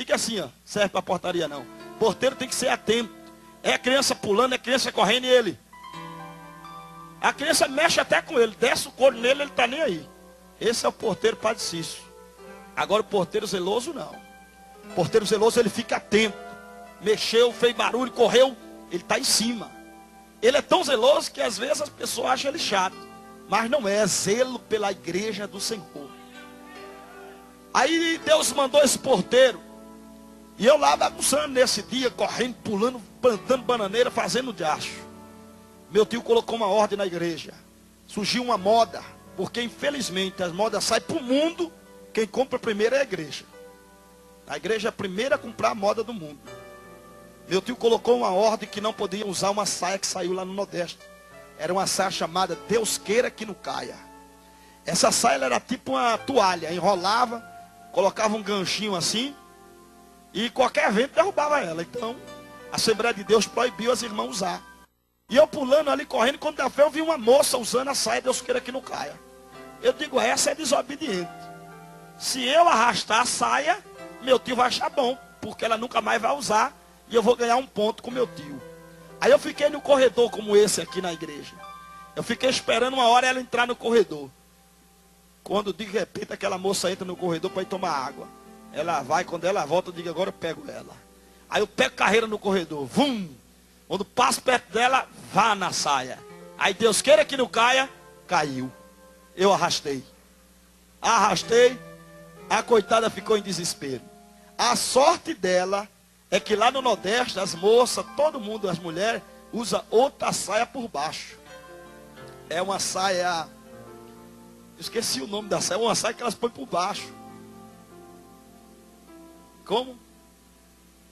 Fica assim, ó. Serve para portaria não. Porteiro tem que ser atento. É criança pulando, é criança correndo e ele. A criança mexe até com ele. Desce o couro nele, ele está nem aí. Esse é o porteiro Padre Cício. Agora o porteiro zeloso não. O porteiro zeloso ele fica atento. Mexeu, fez barulho, correu. Ele está em cima. Ele é tão zeloso que às vezes as pessoas acham ele chato. Mas não é zelo pela igreja do Senhor. Aí Deus mandou esse porteiro. E eu lá bagunçando nesse dia, correndo, pulando, plantando bananeira, fazendo diacho. Meu tio colocou uma ordem na igreja. Surgiu uma moda. Porque infelizmente as modas saem para o mundo. Quem compra primeiro é a igreja. A igreja é a primeira a comprar a moda do mundo. Meu tio colocou uma ordem que não podia usar uma saia que saiu lá no Nordeste. Era uma saia chamada Deus queira que não caia. Essa saia era tipo uma toalha. Enrolava, colocava um ganchinho assim. E qualquer vento derrubava ela. Então, a Assembleia de Deus proibiu as irmãs usar. E eu pulando ali, correndo, quando da fé eu vi uma moça usando a saia, Deus queira que não caia. Eu digo, essa é desobediente. Se eu arrastar a saia, meu tio vai achar bom, porque ela nunca mais vai usar, e eu vou ganhar um ponto com meu tio. Aí eu fiquei no corredor como esse aqui na igreja. Eu fiquei esperando uma hora ela entrar no corredor. Quando de repente aquela moça entra no corredor para ir tomar água. Ela vai, quando ela volta, eu digo, agora eu pego ela. Aí eu pego carreira no corredor. Vum! Quando passo perto dela, vá na saia. Aí Deus queira que não caia, caiu. Eu arrastei. Arrastei. A coitada ficou em desespero. A sorte dela é que lá no Nordeste, as moças, todo mundo, as mulheres, usa outra saia por baixo. É uma saia... Esqueci o nome da saia. É uma saia que elas põem por baixo. Como?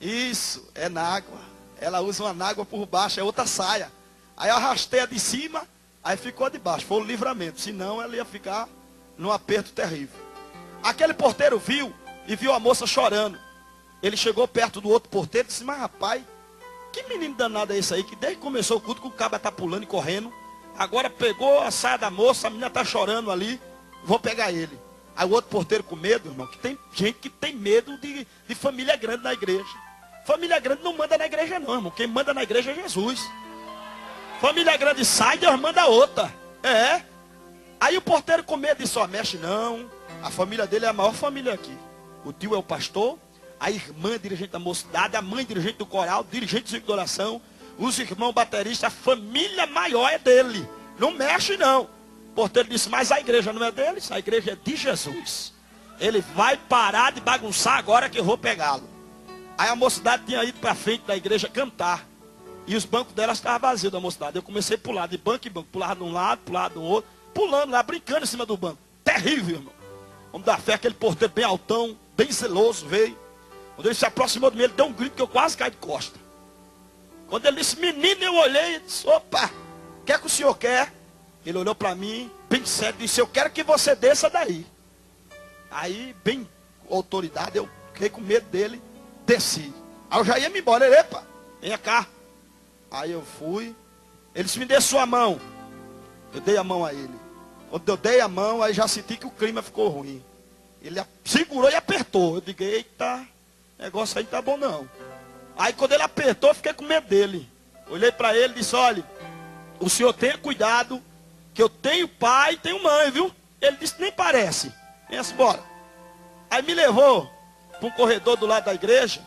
Isso, é nágua. Ela usa uma nágua por baixo, é outra saia. Aí eu arrastei a de cima, aí ficou a de baixo. Foi o livramento. Senão ela ia ficar num aperto terrível. Aquele porteiro viu e viu a moça chorando. Ele chegou perto do outro porteiro e disse, mas rapaz, que menino danado é esse aí, que desde que começou o culto, que o cabra está pulando e correndo. Agora pegou a saia da moça, a menina está chorando ali, vou pegar ele. Aí o outro porteiro com medo, irmão, que tem gente que tem medo de família grande na igreja. Família grande não manda na igreja não, irmão. Quem manda na igreja é Jesus. Família grande sai, Deus manda outra. É. Aí o porteiro com medo disse, ó, mexe não. A família dele é a maior família aqui. O tio é o pastor, a irmã é dirigente da mocidade, a mãe dirigente do coral, dirigente de oração, os irmãos bateristas, a família maior é dele. Não mexe não. O porteiro disse, mas a igreja não é deles, a igreja é de Jesus. Ele vai parar de bagunçar agora que eu vou pegá-lo. Aí a mocidade tinha ido para frente da igreja cantar. E os bancos dela estavam vazios da mocidade. Eu comecei a pular de banco em banco. Pulava de um lado, pulava do outro. Pulando lá, brincando em cima do banco. Terrível, irmão. Vamos dar fé, aquele porteiro bem altão, bem zeloso, veio. Quando ele se aproximou de mim, ele deu um grito que eu quase caí de costa. Quando ele disse, menino, eu olhei e disse, opa, o que é que o senhor quer? Ele olhou para mim, bem sério, e disse, eu quero que você desça daí. Aí, bem autoridade, eu fiquei com medo dele. Desci. Aí eu já ia me embora. Ele, epa, venha cá. Aí eu fui. Ele disse, me dê sua mão. Eu dei a mão a ele. Quando eu dei a mão, aí já senti que o clima ficou ruim. Ele segurou e apertou. Eu digo, eita, negócio aí tá bom não. Aí quando ele apertou, eu fiquei com medo dele. Olhei para ele e disse, olha, o senhor tenha cuidado, que eu tenho pai e tenho mãe, viu? Ele disse, nem parece. Venha-se embora. Aí me levou para um corredor do lado da igreja,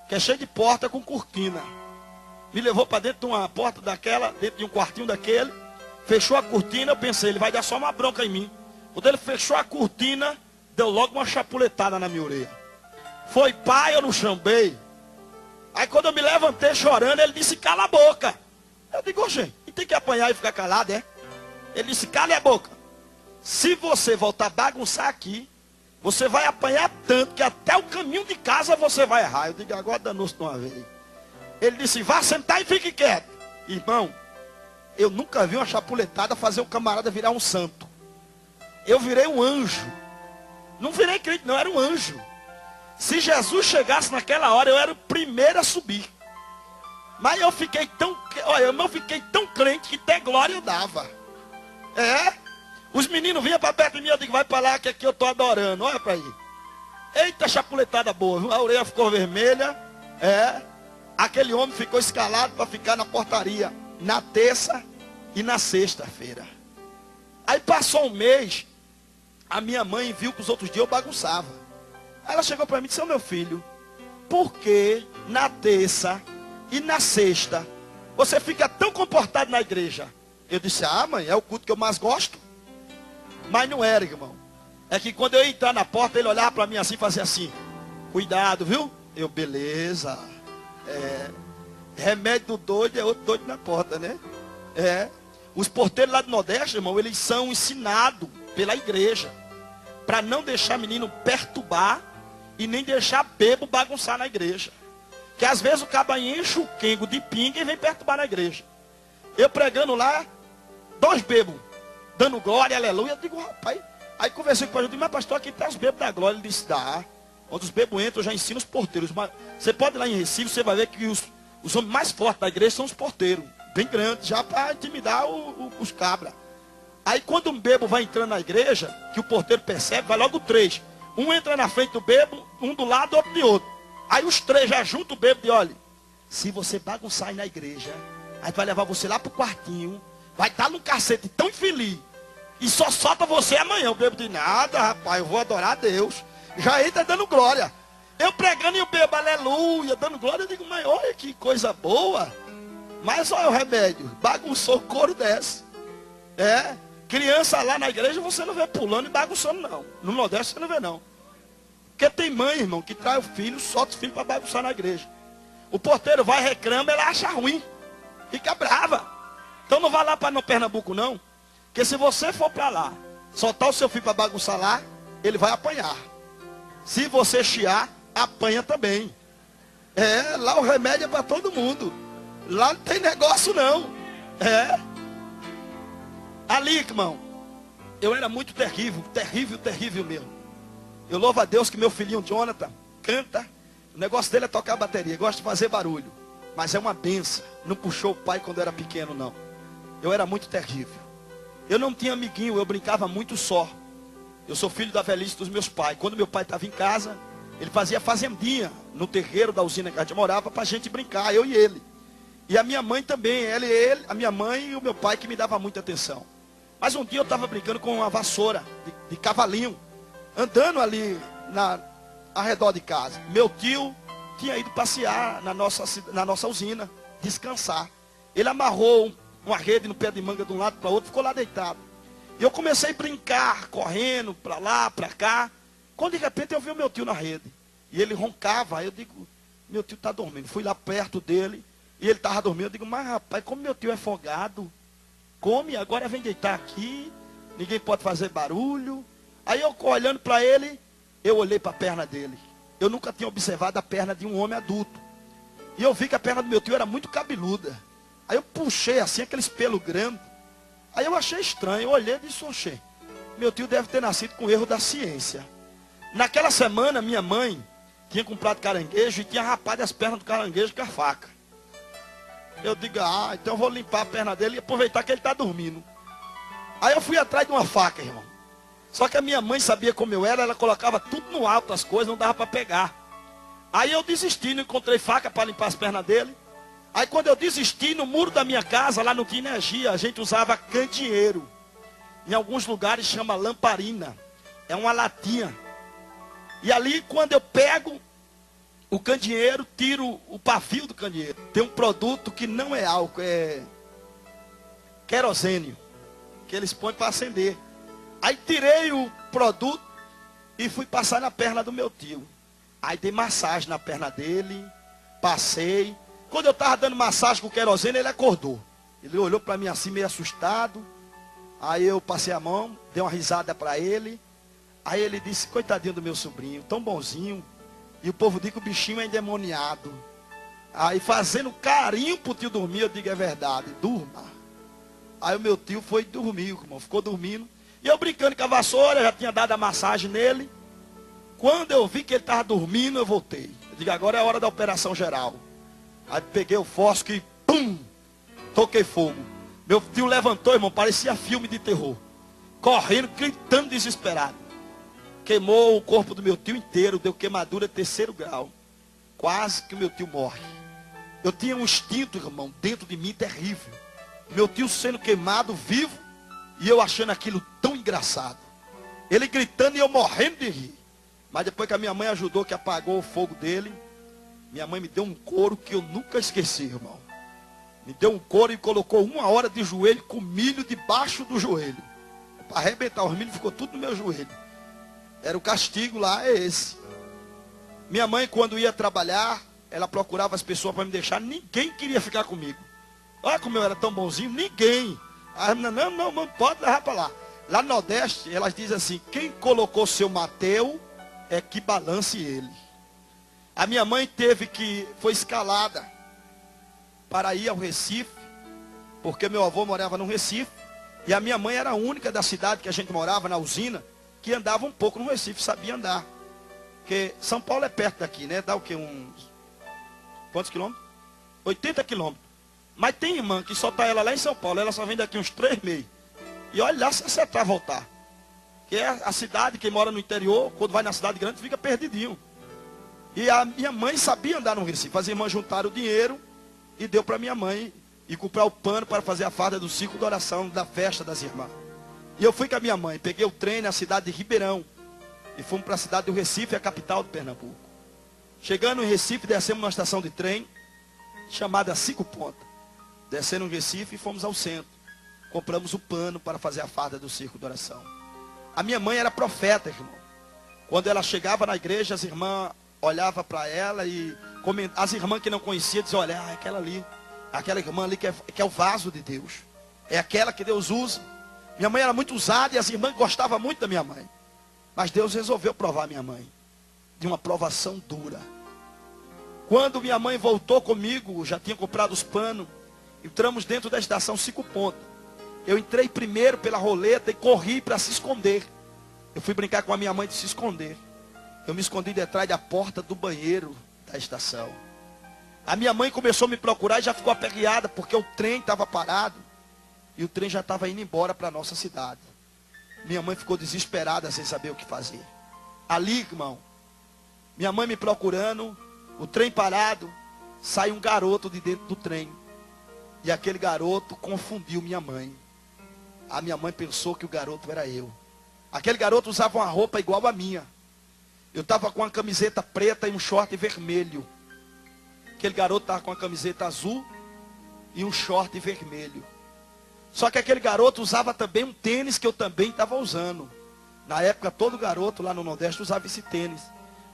que é cheio de porta com cortina. Me levou para dentro de uma porta daquela, dentro de um quartinho daquele, fechou a cortina, eu pensei, ele vai dar só uma bronca em mim. Quando ele fechou a cortina, deu logo uma chapuletada na minha orelha. Foi pai, eu não chambei. Aí quando eu me levantei chorando, ele disse, cala a boca. Eu digo, gente, tem que apanhar e ficar calado, é? Ele disse, cala a boca. Se você voltar a bagunçar aqui, você vai apanhar tanto que até o caminho de casa você vai errar. Eu digo, agora danou-se de uma vez. Ele disse, vá sentar e fique quieto. Irmão, eu nunca vi uma chapuletada fazer um camarada virar um santo. Eu virei um anjo. Não virei crente, não, era um anjo. Se Jesus chegasse naquela hora, eu era o primeiro a subir. Mas eu fiquei tão crente que até glória eu dava. É? Os meninos vinham para perto de mim, eu digo, vai para lá que aqui eu estou adorando. Olha para aí. Eita, chapuletada boa, viu? A orelha ficou vermelha. Aquele homem ficou escalado para ficar na portaria na terça e na sexta-feira. Aí passou um mês, a minha mãe viu que os outros dias eu bagunçava. Aí ela chegou para mim e disse: meu filho, por que na terça e na sexta você fica tão comportado na igreja? Eu disse: mãe, é o culto que eu mais gosto. Mas não era, irmão. É que quando eu ia entrar na porta, ele olhava para mim assim e fazia assim: cuidado, viu? Eu, beleza. Remédio do doido é outro doido na porta, né? Os porteiros lá do Nordeste, irmão, eles são ensinados pela igreja para não deixar menino perturbar e nem deixar bebo bagunçar na igreja. Que às vezes o caba enche o quengo de pinga e vem perturbar na igreja. Eu pregando lá, 2 bebos, dando glória, aleluia. Eu digo: rapaz. Aí conversei com o pastor, eu digo: mas pastor, aqui está os bebos da glória. Ele disse: dá. Onde os bebos entram, eu já ensino os porteiros. Mas você pode ir lá em Recife, você vai ver que os homens mais fortes da igreja são os porteiros. Bem grandes, já para intimidar os cabras. Aí quando um bebo vai entrando na igreja, que o porteiro percebe, vai logo 3. Um entra na frente do bebo, um do lado, outro de outro. Aí os 3 já juntam o bebo e olha: se você bagunçar aí na igreja, aí vai levar você lá pro quartinho, vai estar num cacete tão infeliz, e só solta você amanhã. O bebo diz: nada, rapaz, eu vou adorar a Deus. Já entra dando glória. Eu pregando e o bebo, aleluia, dando glória. Eu digo: mas olha que coisa boa. Mas olha o remédio, bagunçou, o couro desce. Criança lá na igreja você não vê pulando e bagunçando não. No Nordeste você não vê não. Porque tem mãe, irmão, que traz o filho, solta o filho para bagunçar na igreja. O porteiro vai, reclama, ela acha ruim. Fica brava. Então não vá lá para no Pernambuco não. Porque se você for para lá, soltar o seu filho para bagunçar lá, ele vai apanhar. Se você chiar, apanha também. Lá o remédio é para todo mundo. Lá não tem negócio não. Ali, irmão, eu era muito terrível, terrível mesmo. Eu louvo a Deus que meu filhinho Jonathan canta. O negócio dele é tocar bateria, gosta de fazer barulho. Mas é uma benção. Não puxou o pai quando eu era pequeno, não. Eu era muito terrível. Eu não tinha amiguinho, eu brincava muito só. Eu sou filho da velhice dos meus pais. Quando meu pai estava em casa, ele fazia fazendinha no terreiro da usina que a gente morava para a gente brincar, eu e ele. E a minha mãe também, a minha mãe e o meu pai que me dava muita atenção. Mas um dia eu estava brincando com uma vassoura de cavalinho, andando ali ao redor de casa. Meu tio tinha ido passear na nossa usina, descansar. Ele amarrou uma rede no pé de manga de um lado para o outro, ficou lá deitado. E eu comecei a brincar, correndo para lá, para cá. Quando de repente eu vi o meu tio na rede. E ele roncava, aí eu digo: meu tio está dormindo. Fui lá perto dele, e ele estava dormindo. Eu digo: mas rapaz, como meu tio é folgado, come, agora vem deitar aqui, ninguém pode fazer barulho. Aí eu olhando para ele, eu olhei para a perna dele. Eu nunca tinha observado a perna de um homem adulto. E eu vi que a perna do meu tio era muito cabeluda. Aí eu puxei assim, aqueles pelos grandes. Aí eu achei estranho, eu olhei e disse: oxê, meu tio deve ter nascido com erro da ciência. Naquela semana, minha mãe tinha comprado caranguejo e tinha rapado as pernas do caranguejo com a faca. Eu digo: então eu vou limpar a perna dele e aproveitar que ele está dormindo. Aí eu fui atrás de uma faca, irmão. Só que a minha mãe sabia como eu era, ela colocava tudo no alto, as coisas, não dava para pegar. Aí eu desisti, não encontrei faca para limpar as pernas dele. Aí quando eu desisti, no muro da minha casa, lá não tinha energia, a gente usava candeeiro. Em alguns lugares chama lamparina. É uma latinha. E ali quando eu pego o candeeiro, tiro o pavio do candeeiro. Tem um produto que não é álcool, é querosênio, que eles põem para acender. Aí tirei o produto e fui passar na perna do meu tio. Aí dei massagem na perna dele, passei. Quando eu estava dando massagem com o querosene, ele acordou. Ele olhou para mim assim, meio assustado. Aí eu passei a mão, dei uma risada para ele. Aí ele disse: coitadinho do meu sobrinho, tão bonzinho. E o povo diz que o bichinho é endemoniado. Aí fazendo carinho pro tio dormir, eu digo: é verdade, durma. Aí o meu tio foi dormir, irmão, ficou dormindo. E eu brincando com a vassoura, já tinha dado a massagem nele. Quando eu vi que ele estava dormindo, eu voltei. Eu digo: agora é a hora da operação geral. Aí peguei o fósforo e pum, toquei fogo. Meu tio levantou, irmão, parecia filme de terror. Correndo, gritando desesperado. queimou o corpo do meu tio inteiro, deu queimadura de 3º grau. Quase que o meu tio morre. Eu tinha um instinto, irmão, dentro de mim terrível. Meu tio sendo queimado vivo e eu achando aquilo tão engraçado. Ele gritando e eu morrendo de rir. Mas depois que a minha mãe ajudou, que apagou o fogo dele, minha mãe me deu um couro que eu nunca esqueci, irmão. Me deu um couro e colocou 1 hora de joelho com milho debaixo do joelho. Para arrebentar os milhos, ficou tudo no meu joelho. Era o castigo lá, é esse. Minha mãe, quando ia trabalhar, ela procurava as pessoas para me deixar. Ninguém queria ficar comigo. Olha como eu era tão bonzinho, ninguém. As meninas, não pode levar para lá. Lá no Nordeste, elas dizem assim, quem colocou seu Mateus é que balance ele. A minha mãe foi escalada para ir ao Recife, porque meu avô morava no Recife, e a minha mãe era a única da cidade que a gente morava, na usina, que andava um pouco no Recife, sabia andar. Porque São Paulo é perto daqui, né? Dá o quê? Quantos quilômetros? 80 quilômetros. Mas tem irmã que só está ela lá em São Paulo, ela só vem daqui uns 3 meses. E olha lá se acertar voltar. Que é a cidade, quem mora no interior, quando vai na cidade grande, fica perdidinho. E a minha mãe sabia andar no Recife. As irmãs juntaram o dinheiro e deu para minha mãe e comprar o pano para fazer a farda do ciclo de oração, da festa das irmãs. E eu fui com a minha mãe, peguei o trem na cidade de Ribeirão. E fomos para a cidade do Recife, a capital de Pernambuco. Chegando em Recife, descemos numa estação de trem, chamada 5 Pontas. Descendo no Recife e fomos ao centro. Compramos o pano para fazer a farda do círculo de oração. A minha mãe era profeta, irmão. Quando ela chegava na igreja, as irmãs olhavam para ela e as irmãs que não conheciam diziam, olha, é aquela ali. Aquela irmã ali que é o vaso de Deus. É aquela que Deus usa. Minha mãe era muito usada e as irmãs gostavam muito da minha mãe. Mas Deus resolveu provar minha mãe. De uma provação dura. Quando minha mãe voltou comigo, já tinha comprado os panos. Entramos dentro da estação 5 Pontas. Eu entrei primeiro pela roleta e corri para se esconder. Eu fui brincar com a minha mãe de se esconder. Eu me escondi detrás da porta do banheiro da estação. A minha mãe começou a me procurar e já ficou aperreada, porque o trem estava parado. E o trem já estava indo embora para a nossa cidade. Minha mãe ficou desesperada sem saber o que fazer. Ali, irmão, minha mãe me procurando, o trem parado, sai um garoto de dentro do trem. E aquele garoto confundiu minha mãe. A minha mãe pensou que o garoto era eu. Aquele garoto usava uma roupa igual a minha. Eu estava com uma camiseta preta e um short vermelho. Aquele garoto estava com uma camiseta azul e um short vermelho. Só que aquele garoto usava também um tênis que eu também estava usando. Na época, todo garoto lá no Nordeste usava esse tênis.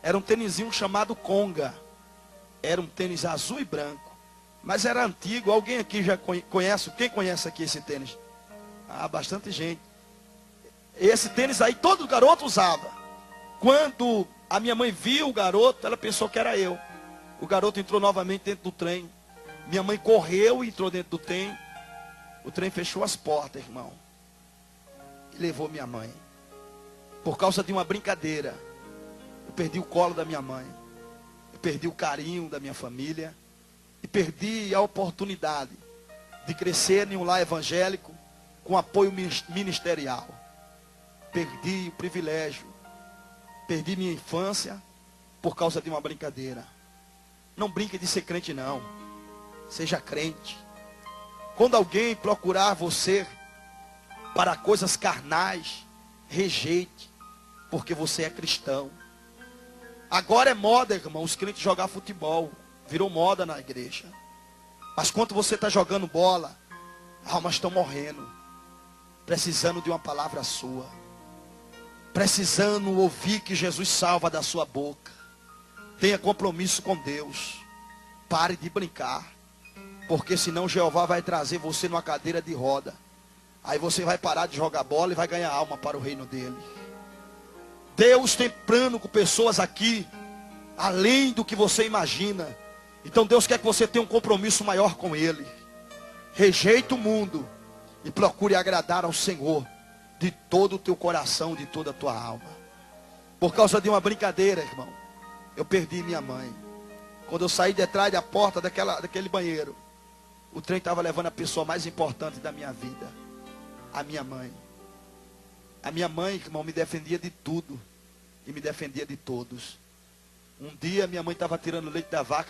Era um tênisinho chamado Conga. Era um tênis azul e branco. Mas era antigo. Alguém aqui já conhece? Quem conhece aqui esse tênis? Ah, bastante gente. Esse tênis aí todo garoto usava. Quando a minha mãe viu o garoto, ela pensou que era eu. O garoto entrou novamente dentro do trem. Minha mãe correu e entrou dentro do trem. O trem fechou as portas, irmão. E levou minha mãe. Por causa de uma brincadeira. Eu perdi o colo da minha mãe. Eu perdi o carinho da minha família. E perdi a oportunidade de crescer em um lar evangélico com apoio ministerial. Perdi o privilégio. Perdi minha infância por causa de uma brincadeira. Não brinque de ser crente, não. Seja crente. Quando alguém procurar você para coisas carnais, rejeite, porque você é cristão. Agora é moda, irmão, os crentes jogar futebol. Virou moda na igreja. Mas quando você está jogando bola, almas estão morrendo. Precisando de uma palavra sua. Precisando ouvir que Jesus salva da sua boca. Tenha compromisso com Deus. Pare de brincar. Porque senão Jeová vai trazer você numa cadeira de roda. Aí você vai parar de jogar bola e vai ganhar alma para o reino dele. Deus tem plano com pessoas aqui, além do que você imagina. Então Deus quer que você tenha um compromisso maior com ele. Rejeite o mundo e procure agradar ao Senhor de todo o teu coração, de toda a tua alma. Por causa de uma brincadeira, irmão, eu perdi minha mãe. Quando eu saí de trás da porta daquele banheiro, o trem estava levando a pessoa mais importante da minha vida, a minha mãe. A minha mãe, irmão, me defendia de tudo. e me defendia de todos. Um dia minha mãe estava tirando o leite da vaca.